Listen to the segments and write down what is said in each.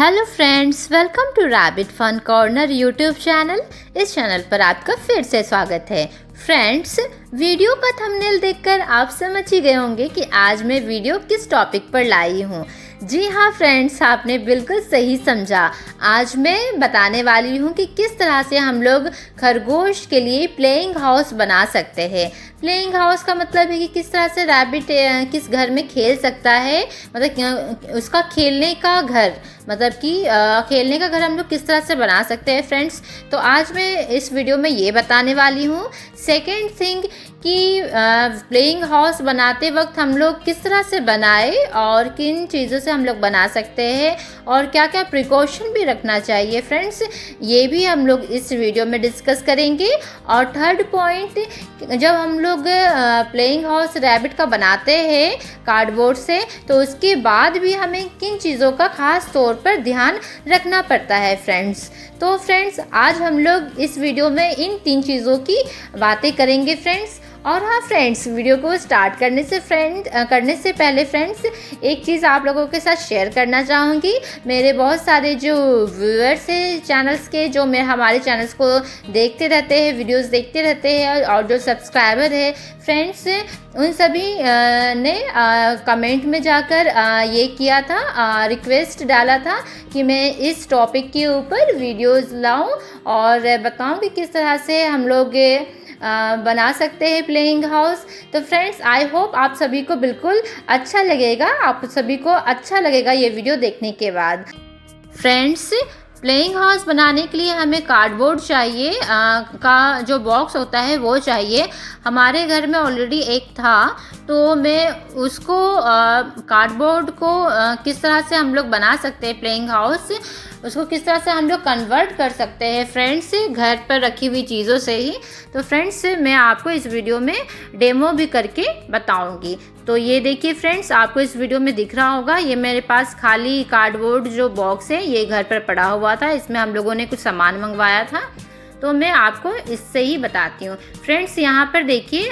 Hello friends, welcome to rabbit fun corner YouTube channel. इस channel पर आपका फिर से स्वागत है। फ्रेंड्स, वीडियो का थंबनेल देखकर आप समझ ही गए होंगे कि आज मैं वीडियो किस टॉपिक पर लाई हूँ। जी हाँ फ्रेंड्स, आपने बिल्कुल सही समझा। आज मैं बताने वाली हूँ कि किस तरह से हम लोग खरगोश के लिए प्लेइंग हाउस बना सकते हैं। प्लेइंग हाउस का मतलब है कि किस तरह से रैबिट किस घर में खेल सकता है, मतलब उसका खेलने का घर, मतलब कि खेलने का घर हम लोग किस तरह से बना सकते हैं फ्रेंड्स। तो आज मैं इस वीडियो में ये बताने वाली हूँ। सेकेंड थिंग कि प्लेइंग हाउस बनाते वक्त हम लोग किस तरह से बनाए और किन चीज़ों से हम लोग बना सकते हैं और क्या क्या प्रिकॉशन भी रखना चाहिए फ्रेंड्स, ये भी हम लोग इस वीडियो में डिस्कस करेंगे। और थर्ड पॉइंट, जब हम लोग प्लेइंग हाउस रैबिट का बनाते हैं कार्डबोर्ड से, तो उसके बाद भी हमें किन चीज़ों का ख़ास तौर पर ध्यान रखना पड़ता है फ्रेंड्स। तो फ्रेंड्स, आज हम लोग इस वीडियो में इन 3 चीज़ों की बातें करेंगे फ्रेंड्स। और हाँ फ्रेंड्स, वीडियो को स्टार्ट करने से पहले फ्रेंड्स, एक चीज़ आप लोगों के साथ शेयर करना चाहूँगी। मेरे बहुत सारे जो व्यूअर्स हैं चैनल्स के, जो हमारे चैनल्स को देखते रहते हैं, वीडियोस देखते रहते हैं, और जो सब्सक्राइबर है फ्रेंड्स, उन सभी ने कमेंट में जाकर ये किया था, रिक्वेस्ट डाला था कि मैं इस टॉपिक के ऊपर वीडियोज़ लाऊँ और बताऊँ कि किस तरह से हम लोग बना सकते हैं प्लेइंग हाउस। तो फ्रेंड्स, आई होप आप सभी को बिल्कुल अच्छा लगेगा, आप सभी को अच्छा लगेगा ये वीडियो देखने के बाद। फ्रेंड्स, प्लेइंग हाउस बनाने के लिए हमें कार्डबोर्ड चाहिए, का जो बॉक्स होता है वो चाहिए। हमारे घर में ऑलरेडी एक था, तो मैं उसको कार्डबोर्ड को किस तरह से हम लोग बना सकते हैं प्लेइंग हाउस, उसको किस तरह से हम लोग कन्वर्ट कर सकते हैं फ्रेंड्स घर पर रखी हुई चीज़ों से ही। तो फ्रेंड्स, मैं आपको इस वीडियो में डेमो भी करके बताऊंगी। तो ये देखिए फ्रेंड्स, आपको इस वीडियो में दिख रहा होगा, ये मेरे पास खाली कार्डबोर्ड जो बॉक्स है ये घर पर पड़ा हुआ था। इसमें हम लोगों ने कुछ सामान मंगवाया था, तो मैं आपको इससे ही बताती हूँ फ्रेंड्स। यहाँ पर देखिए,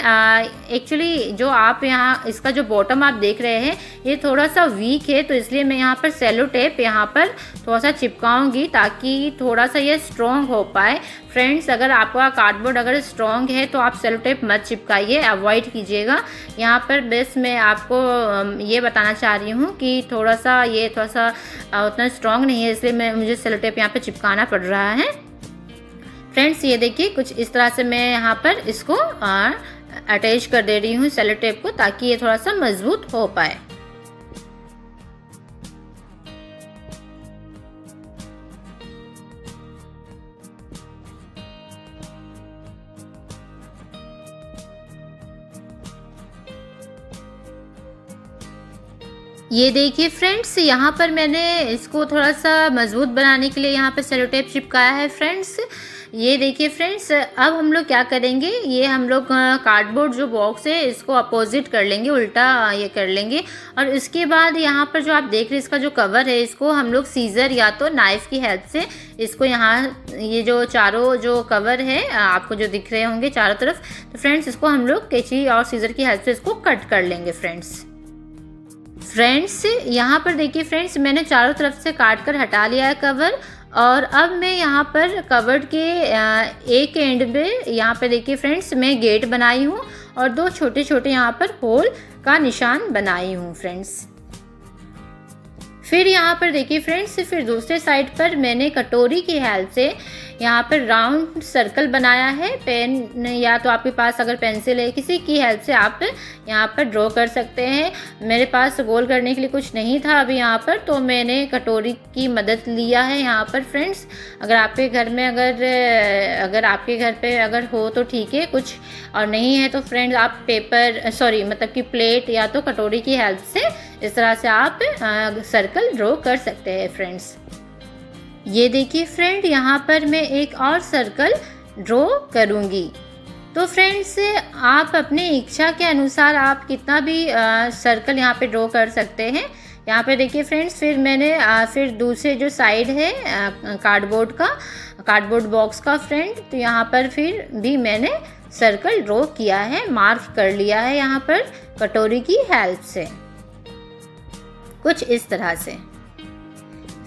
एक्चुअली जो आप यहाँ इसका जो बॉटम आप देख रहे हैं ये थोड़ा सा वीक है, तो इसलिए मैं यहाँ पर सेलो टेप यहाँ पर थोड़ा सा चिपकाऊंगी ताकि थोड़ा सा ये स्ट्रॉन्ग हो पाए। फ्रेंड्स, अगर आपका कार्डबोर्ड अगर स्ट्रॉन्ग है तो आप सेलो टेप मत चिपकाइए, अवॉइड कीजिएगा। यहाँ पर बस मैं आपको ये बताना चाह रही हूँ कि थोड़ा सा उतना स्ट्रॉन्ग नहीं है, इसलिए मुझे सेलो टेप यहाँ पर चिपकाना पड़ रहा है। फ्रेंड्स, ये देखिए कुछ इस तरह से मैं यहाँ पर इसको अटैच कर दे रही हूँ सेलो टेप को, ताकि ये थोड़ा सा मजबूत हो पाए। ये देखिए फ्रेंड्स, यहाँ पर मैंने इसको थोड़ा सा मजबूत बनाने के लिए यहाँ पर सेलो टेप चिपकाया है फ्रेंड्स। ये देखिए फ्रेंड्स, अब हम लोग क्या करेंगे, ये हम लोग कार्डबोर्ड जो बॉक्स है इसको अपोजिट कर लेंगे, उल्टा ये कर लेंगे। और इसके बाद यहाँ पर जो आप देख रहे हैं इसका जो कवर है, इसको हम लोग सीज़र या तो नाइफ़ की हेल्प से इसको यहाँ, ये जो चारों जो कवर है आपको जो दिख रहे होंगे चारों तरफ, तो फ्रेंड्स इसको हम लोग कैंची और सीज़र की हेल्प से इसको कट कर लेंगे फ्रेंड्स, यहाँ पर देखिए फ्रेंड्स, मैंने चारों तरफ से काट कर हटा लिया है कवर। और अब मैं यहाँ पर कवर्ड के एक एंड पे यहाँ पर देखिए फ्रेंड्स, मैं गेट बनाई हूँ और 2 छोटे छोटे यहाँ पर होल का निशान बनाई हूँ फ्रेंड्स। फिर यहाँ पर देखिए फ्रेंड्स, फिर दूसरे साइड पर मैंने कटोरी की हेल्प से यहाँ पर राउंड सर्कल बनाया है। पेन या तो आपके पास अगर पेंसिल है, किसी की हेल्प से आप यहाँ पर ड्रॉ कर सकते हैं। मेरे पास गोल करने के लिए कुछ नहीं था अभी यहाँ पर, तो मैंने कटोरी की मदद लिया है यहाँ पर फ्रेंड्स। अगर आपके घर में अगर आपके घर पे अगर हो तो ठीक है, कुछ और नहीं है तो फ्रेंड्स आप मतलब कि प्लेट या तो कटोरी की हेल्प से इस तरह से आप सर्कल ड्रॉ कर सकते हैं फ्रेंड्स। ये देखिए फ्रेंड, यहाँ पर मैं एक और सर्कल ड्रॉ करूँगी। तो फ्रेंड्स, आप अपनी इच्छा के अनुसार आप कितना भी सर्कल यहाँ पे ड्रॉ कर सकते हैं। यहाँ पे देखिए फ्रेंड्स, फिर मैंने फिर दूसरे जो साइड है कार्डबोर्ड बॉक्स का फ्रेंड, तो यहाँ पर फिर भी मैंने सर्कल ड्रॉ किया है, मार्क कर लिया है यहाँ पर कटोरी की हेल्प से, कुछ इस तरह से।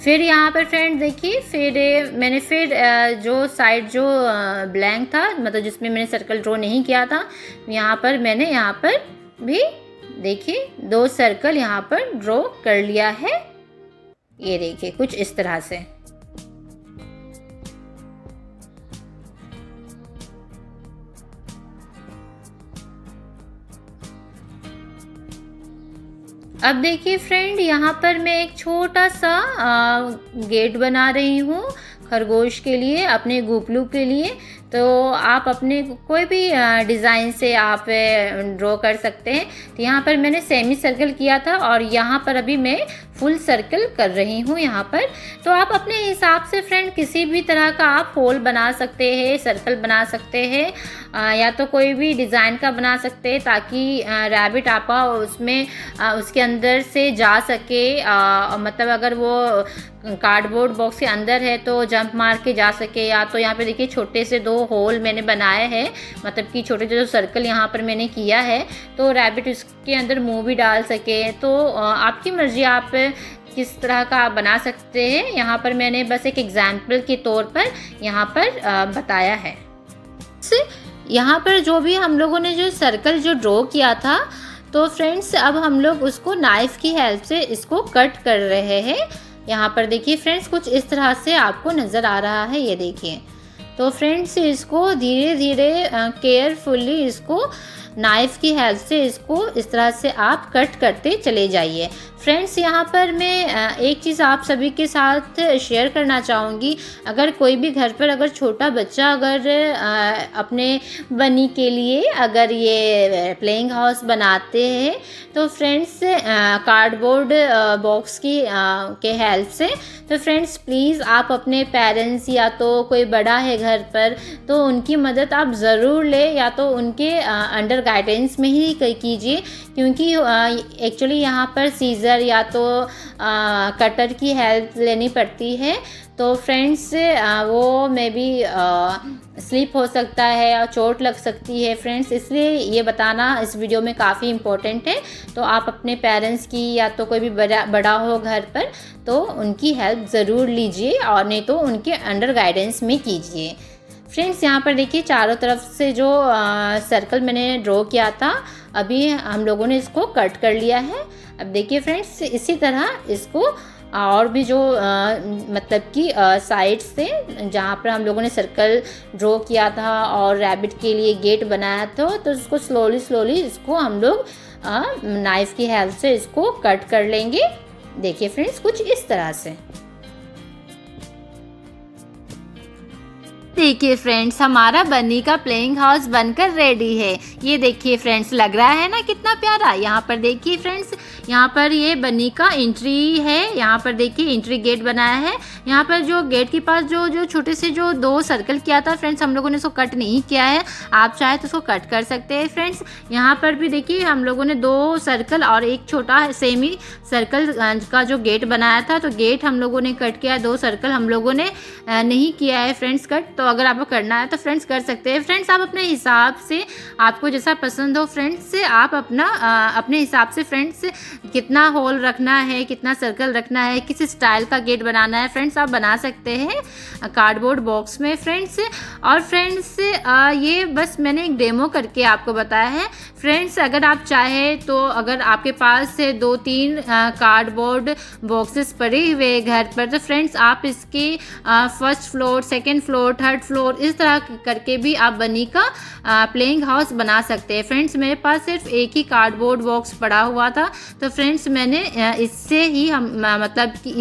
फिर यहाँ पर फ्रेंड देखिए, फिर मैंने जो साइड जो ब्लैंक था, मतलब जिसमें मैंने सर्कल ड्रॉ नहीं किया था, यहाँ पर मैंने यहाँ पर भी देखिए 2 सर्कल यहाँ पर ड्रॉ कर लिया है। ये देखिए कुछ इस तरह से। अब देखिए फ्रेंड, यहाँ पर मैं एक छोटा सा गेट बना रही हूँ खरगोश के लिए, अपने गुपलू के लिए। तो आप अपने कोई भी डिज़ाइन से आप ड्रॉ कर सकते हैं। तो यहाँ पर मैंने सेमी सर्कल किया था और यहाँ पर अभी मैं फुल सर्कल कर रही हूँ यहाँ पर। तो आप अपने हिसाब से फ्रेंड किसी भी तरह का आप होल बना सकते हैं, सर्कल बना सकते हैं, या तो कोई भी डिज़ाइन का बना सकते हैं, ताकि रैबिट आपा उसमें उसके अंदर से जा सके। मतलब अगर वो कार्डबोर्ड बॉक्स के अंदर है तो जंप मार के जा सके। या तो यहाँ पे देखिए छोटे से 2 होल मैंने बनाए हैं, मतलब कि छोटे जो सर्कल यहाँ पर मैंने किया है, तो रैबिट उसके अंदर मुंह भी डाल सके। तो आपकी मर्ज़ी, आप किस तरह का आप बना सकते हैं। यहाँ पर मैंने बस एक एग्जाम्पल के तौर पर यहाँ पर बताया है। यहाँ पर जो भी हम लोगों ने जो सर्कल जो ड्रॉ किया था, तो फ्रेंड्स अब हम लोग उसको नाइफ़ की हेल्प से इसको कट कर रहे हैं। यहाँ पर देखिए फ्रेंड्स कुछ इस तरह से आपको नज़र आ रहा है, ये देखिए। तो फ्रेंड्स इसको धीरे धीरे केयरफुली इसको नाइफ़ की हेल्प से इसको इस तरह से आप कट करते चले जाइए। फ्रेंड्स यहाँ पर मैं एक चीज़ आप सभी के साथ शेयर करना चाहूँगी। अगर कोई भी घर पर अगर छोटा बच्चा अगर अपने बनी के लिए अगर ये प्लेइंग हाउस बनाते हैं, तो फ्रेंड्स कार्डबोर्ड बॉक्स की के हेल्प से, तो फ्रेंड्स प्लीज़ आप अपने पेरेंट्स या तो कोई बड़ा है घर पर, तो उनकी मदद आप ज़रूर लें, या तो उनके अंडर गाइडेंस में ही कीजिए। क्योंकि एक्चुअली यहाँ पर सीज़र या तो कटर की हेल्प लेनी पड़ती है। तो फ्रेंड्स वो मे बी स्लिप हो सकता है और चोट लग सकती है फ्रेंड्स, इसलिए ये बताना इस वीडियो में काफ़ी इम्पोर्टेंट है। तो आप अपने पेरेंट्स की या तो कोई भी बड़ा हो घर पर, तो उनकी हेल्प ज़रूर लीजिए, और नहीं तो उनके अंडर गाइडेंस में कीजिए। फ्रेंड्स यहाँ पर देखिए चारों तरफ से जो सर्कल मैंने ड्रॉ किया था, अभी हम लोगों ने इसको कट कर लिया है। अब देखिए फ्रेंड्स इसी तरह इसको और भी जो मतलब कि साइड से जहाँ पर हम लोगों ने सर्कल ड्रॉ किया था और रैबिट के लिए गेट बनाया था, तो इसको स्लोली इसको हम लोग नाइफ़ की हेल्प से इसको कट कर लेंगे। देखिए फ्रेंड्स कुछ इस तरह से। देखिए फ्रेंड्स हमारा बनी का प्लेइंग हाउस बनकर रेडी है। ये देखिए फ्रेंड्स, लग रहा है ना कितना प्यारा। यहाँ पर देखिए फ्रेंड्स, यहाँ पर ये बनी का एंट्री है। यहाँ पर देखिए एंट्री गेट बनाया है। यहाँ पर जो गेट के पास जो छोटे से जो 2 सर्कल किया था फ्रेंड्स, हम लोगों ने इसको कट नहीं किया है। आप चाहे तो उसको कट कर सकते हैं फ्रेंड्स। यहाँ पर भी देखिए हम लोगों ने 2 सर्कल और एक छोटा सेमी सर्कल का जो गेट बनाया था, तो गेट हम लोगों ने कट किया। 2 सर्कल हम लोगों ने नहीं किया है फ्रेंड्स कट। तो अगर आपको करना है तो फ्रेंड्स कर सकते हैं। फ्रेंड्स आप अपने हिसाब से, आपको जैसा पसंद हो फ्रेंड्स, आप अपने हिसाब से फ्रेंड्स कितना होल रखना है, कितना सर्कल रखना है, किस स्टाइल का गेट बनाना है फ्रेंड्स, आप बना सकते हैं कार्डबोर्ड बॉक्स में फ्रेंड्स। और फ्रेंड्स ये बस मैंने एक डेमो करके आपको बताया है फ्रेंड्स। अगर आप चाहें तो अगर आपके पास से 2-3 कार्डबोर्ड बॉक्सेस पड़े हुए घर पर, तो फ्रेंड्स आप इसके first floor, second floor, third floor इस तरह करके भी आप बनी का प्लेइंग हाउस बना सकते हैं फ्रेंड्स। मेरे पास सिर्फ एक ही कार्डबोर्ड बॉक्स पड़ा हुआ था, तो फ्रेंड्स मैंने इससे ही मतलब कि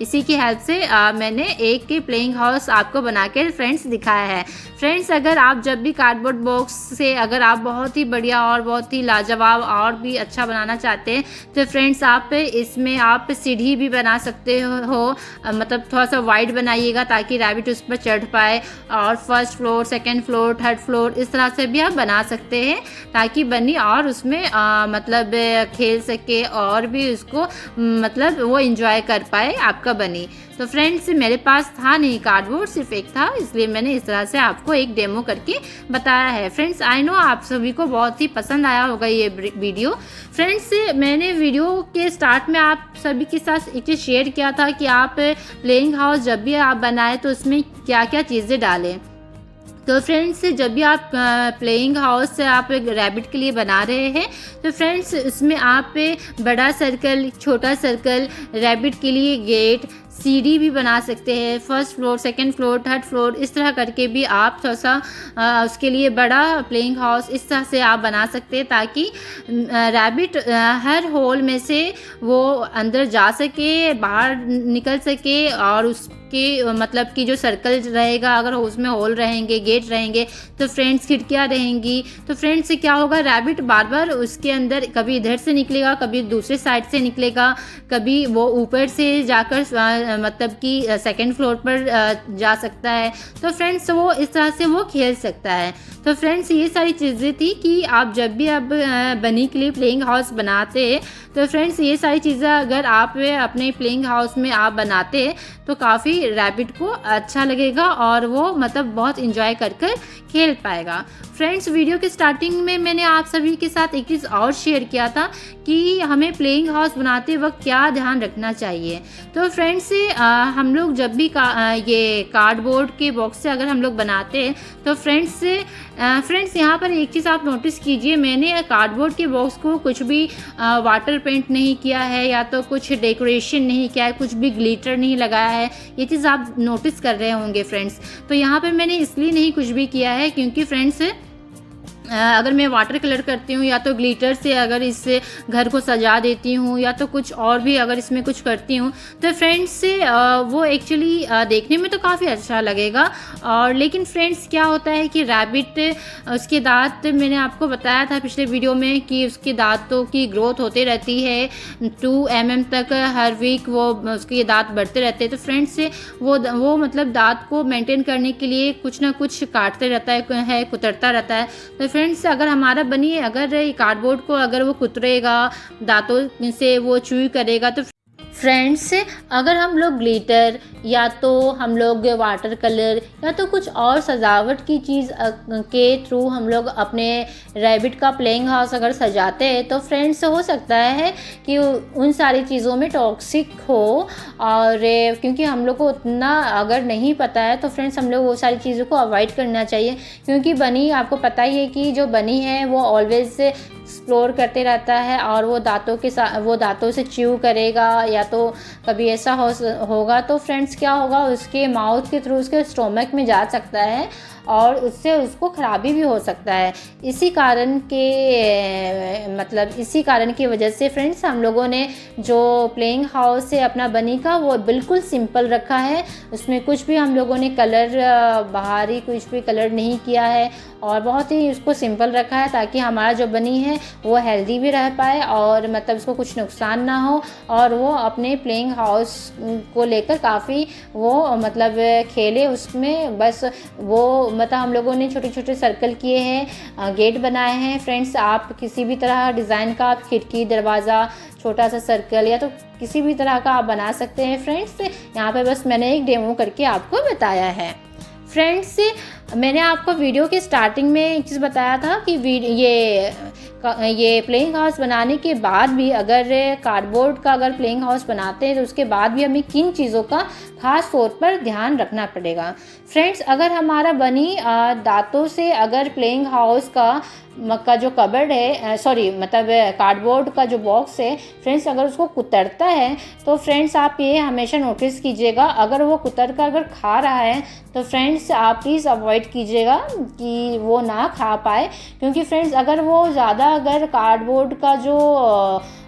इसी की हेल्प से मैंने एक प्लेइंग हाउस आपको बना के फ्रेंड्स दिखाया है। फ्रेंड्स अगर आप जब भी कार्डबोर्ड बॉक्स से अगर आप बहुत ही बढ़िया और बहुत ही लाजवाब और भी अच्छा बनाना चाहते हैं, तो फ्रेंड्स आप इसमें आप सीढ़ी भी बना सकते हो। मतलब थोड़ा सा वाइड बनाइएगा ताकि रैबिट उस पर चढ़ पाए, और first floor, second floor, third floor इस तरह से भी आप बना सकते हैं, ताकि बनी और उसमें मतलब खेल सके और भी उसको मतलब वो एंजॉय कर पाए आपका बनी। तो फ्रेंड्स मेरे पास था नहीं कार्डबोर्ड, सिर्फ एक था, इसलिए मैंने इस तरह से आपको एक डेमो करके बताया है। फ्रेंड्स आई नो आप सभी को बहुत ही पसंद आया होगा ये वीडियो। फ्रेंड्स मैंने वीडियो के स्टार्ट में आप सभी के साथ एक चीज़ शेयर किया था कि आप प्लेइंग हाउस जब भी आप बनाएं तो उसमें क्या क्या चीज़ें डालें। तो फ्रेंड्स जब भी आप प्लेइंग हाउस से आप रैबिट के लिए बना रहे हैं तो फ्रेंड्स उसमें आप बड़ा सर्कल, छोटा सर्कल, रैबिट के लिए गेट, सीढ़ी भी बना सकते हैं, first floor, second floor, third floor, इस तरह करके भी आप थोड़ा सा उसके लिए बड़ा प्लेइंग हाउस इस तरह से आप बना सकते हैं ताकि रैबिट हर होल में से वो अंदर जा सके, बाहर निकल सके और उसके मतलब कि जो सर्कल रहेगा, अगर उसमें होल रहेंगे, गेट रहेंगे तो फ्रेंड्स खिड़कियाँ रहेंगी, तो फ्रेंड्स से क्या होगा, रैबिट बार बार उसके अंदर कभी इधर से निकलेगा, कभी दूसरे साइड से निकलेगा, कभी वो ऊपर से जाकर मतलब कि सेकंड फ्लोर पर जा सकता है। तो फ्रेंड्स वो इस तरह से वो खेल सकता है। तो फ्रेंड्स ये सारी चीज़ें थी कि आप जब भी अब बनी के लिए प्लेइंग हाउस बनाते हैं तो फ्रेंड्स ये सारी चीज़ें अगर आप अपने प्लेइंग हाउस में आप बनाते हैं तो काफ़ी रैबिट को अच्छा लगेगा और वो मतलब बहुत इंजॉय कर कर खेल पाएगा। फ्रेंड्स वीडियो के स्टार्टिंग में मैंने आप सभी के साथ एक चीज़ और शेयर किया था कि हमें प्लेइंग हाउस बनाते वक्त क्या ध्यान रखना चाहिए। तो फ्रेंड्स हम लोग जब भी ये कार्डबोर्ड के बॉक्स से अगर हम लोग बनाते हैं तो फ्रेंड्स यहाँ पर एक चीज़ आप नोटिस कीजिए, मैंने कार्डबोर्ड के बॉक्स को कुछ भी वाटर पेंट नहीं किया है या तो कुछ डेकोरेशन नहीं किया है, कुछ भी ग्लिटर नहीं लगाया है। ये चीज़ आप नोटिस कर रहे होंगे फ्रेंड्स। तो यहाँ पर मैंने इसलिए नहीं कुछ भी किया है क्योंकि फ्रेंड्स अगर मैं वाटर कलर करती हूँ या तो ग्लिटर से अगर इससे घर को सजा देती हूँ या तो कुछ और भी अगर इसमें कुछ करती हूँ तो फ्रेंड्स से वो एक्चुअली देखने में तो काफ़ी अच्छा लगेगा। और लेकिन फ्रेंड्स क्या होता है कि रैबिट उसके दांत, मैंने आपको बताया था पिछले वीडियो में कि उसके दांतों की ग्रोथ होती रहती है 2 mm तक हर वीक वो उसके दांत बढ़ते रहते हैं। तो फ्रेंड्स से वो मतलब दांत को मेंटेन करने के लिए कुछ ना कुछ काटते रहता है, कुतरता रहता है। तो फ्रेंड्स अगर हमारा बनी अगर कार्डबोर्ड को अगर वो कुतरेगा, दांतों से वो च्यू करेगा तो फ्रेंड्स अगर हम लोग ग्लिटर या तो हम लोग वाटर कलर या तो कुछ और सजावट की चीज़ के थ्रू हम लोग अपने रैबिट का प्लेइंग हाउस अगर सजाते हैं तो फ्रेंड्स हो सकता है कि उन सारी चीज़ों में टॉक्सिक हो। और क्योंकि हम लोग को उतना अगर नहीं पता है तो फ्रेंड्स हम लोग वो सारी चीज़ों को अवॉइड करना चाहिए क्योंकि बनी आपको पता ही है कि जो बनी है वो ऑलवेज एक्सप्लोर करते रहता है और वो दांतों से च्यू करेगा या तो कभी ऐसा होगा तो फ्रेंड्स क्या होगा, उसके माउथ के थ्रू उसके स्टोमक में जा सकता है और उससे उसको खराबी भी हो सकता है। इसी कारण की वजह से फ्रेंड्स हम लोगों ने जो प्लेइंग हाउस है अपना बनी का वो बिल्कुल सिंपल रखा है। उसमें कुछ भी हम लोगों ने कलर बाहरी कुछ भी कलर नहीं किया है और बहुत ही उसको सिंपल रखा है ताकि हमारा जो बनी है वो हेल्दी भी रह पाए और मतलब उसको कुछ नुकसान ना हो और वो अपने प्लेइंग हाउस को लेकर काफ़ी वो मतलब खेले उसमें। बस वो मतलब हम लोगों ने छोटे छोटे सर्कल किए हैं, गेट बनाए हैं। फ्रेंड्स आप किसी भी तरह डिज़ाइन का आप खिड़की, दरवाज़ा, छोटा सा सर्कल या तो किसी भी तरह का आप बना सकते हैं। फ्रेंड्स यहाँ पे बस मैंने एक डेमो करके आपको बताया है। फ्रेंड्स मैंने आपको वीडियो के स्टार्टिंग में एक चीज़ बताया था कि ये प्लेइंग हाउस बनाने के बाद भी अगर कार्डबोर्ड का अगर प्लेइंग हाउस बनाते हैं तो उसके बाद भी हमें किन चीज़ों का खास तौर पर ध्यान रखना पड़ेगा। फ्रेंड्स अगर हमारा बनी दांतों से अगर प्लेइंग हाउस का जो कबर्ड है मतलब कार्डबोर्ड का जो बॉक्स है फ्रेंड्स अगर उसको कुतरता है तो फ्रेंड्स आप ये हमेशा नोटिस कीजिएगा, अगर वो कुतर कर अगर खा रहा है तो फ्रेंड्स आप प्लीज़ अवॉइड कीजिएगा कि वो ना खा पाए क्योंकि फ्रेंड्स अगर वो ज़्यादा अगर कार्डबोर्ड का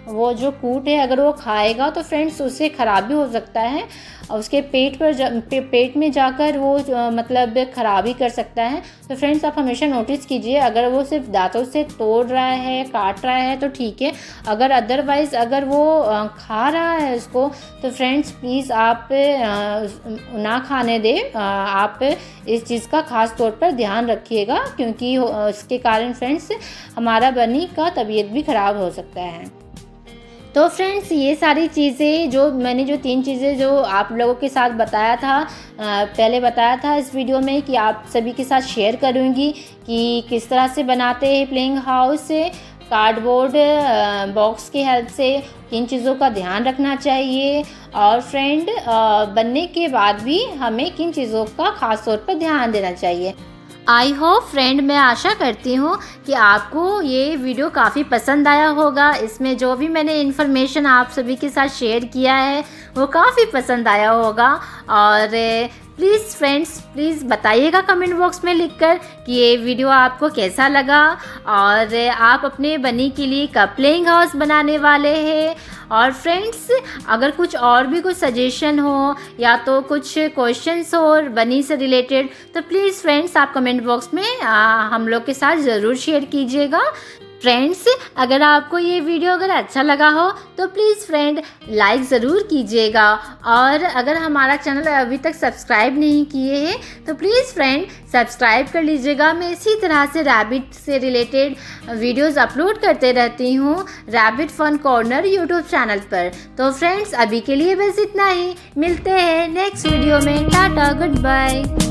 वो जो कूट है अगर वो खाएगा तो फ्रेंड्स उससे ख़राबी हो सकता है और उसके पेट में जाकर वो मतलब ख़राबी कर सकता है। तो फ्रेंड्स आप हमेशा नोटिस कीजिए, अगर वो सिर्फ दांतों से तोड़ रहा है, काट रहा है तो ठीक है, अगर अदरवाइज़ अगर वो खा रहा है उसको तो फ्रेंड्स प्लीज़ आप ना खाने दें। आप इस चीज़ का ख़ास तौर पर ध्यान रखिएगा क्योंकि इसके कारण फ्रेंड्स हमारा बनी का तबीयत भी ख़राब हो सकता है। तो फ्रेंड्स ये सारी चीज़ें जो मैंने जो 3 चीज़ें जो आप लोगों के साथ बताया था, पहले बताया था इस वीडियो में कि आप सभी के साथ शेयर करूँगी कि किस तरह से बनाते हैं प्लेइंग हाउस से कार्डबोर्ड बॉक्स की हेल्प से, किन चीज़ों का ध्यान रखना चाहिए और फ्रेंड बनने के बाद भी हमें किन चीज़ों का ख़ास तौर पर ध्यान देना चाहिए। आई होप फ्रेंड, मैं आशा करती हूँ कि आपको ये वीडियो काफ़ी पसंद आया होगा। इसमें जो भी मैंने इन्फॉर्मेशन आप सभी के साथ शेयर किया है वो काफ़ी पसंद आया होगा। और प्लीज़ फ्रेंड्स, प्लीज़ बताइएगा कमेंट बॉक्स में लिखकर कि ये वीडियो आपको कैसा लगा और आप अपने बनी के लिए कब प्लेइंग हाउस बनाने वाले हैं। और फ्रेंड्स, अगर कुछ और भी कुछ सजेशन हो या तो कुछ क्वेश्चंस हो बनी से रिलेटेड तो प्लीज़ फ्रेंड्स आप कमेंट बॉक्स में हम लोग के साथ ज़रूर शेयर कीजिएगा। फ्रेंड्स, अगर आपको ये वीडियो अगर अच्छा लगा हो तो प्लीज़ फ्रेंड लाइक ज़रूर कीजिएगा। और अगर हमारा चैनल अभी तक सब्सक्राइब नहीं किए हैं तो प्लीज़ फ्रेंड सब्सक्राइब कर लीजिएगा। मैं इसी तरह से रैबिट से रिलेटेड वीडियोस अपलोड करते रहती हूँ rabbit fun corner YouTube channel पर। तो फ्रेंड्स अभी के लिए बस इतना ही, मिलते हैं नेक्स्ट वीडियो में। Ta ta, good bye.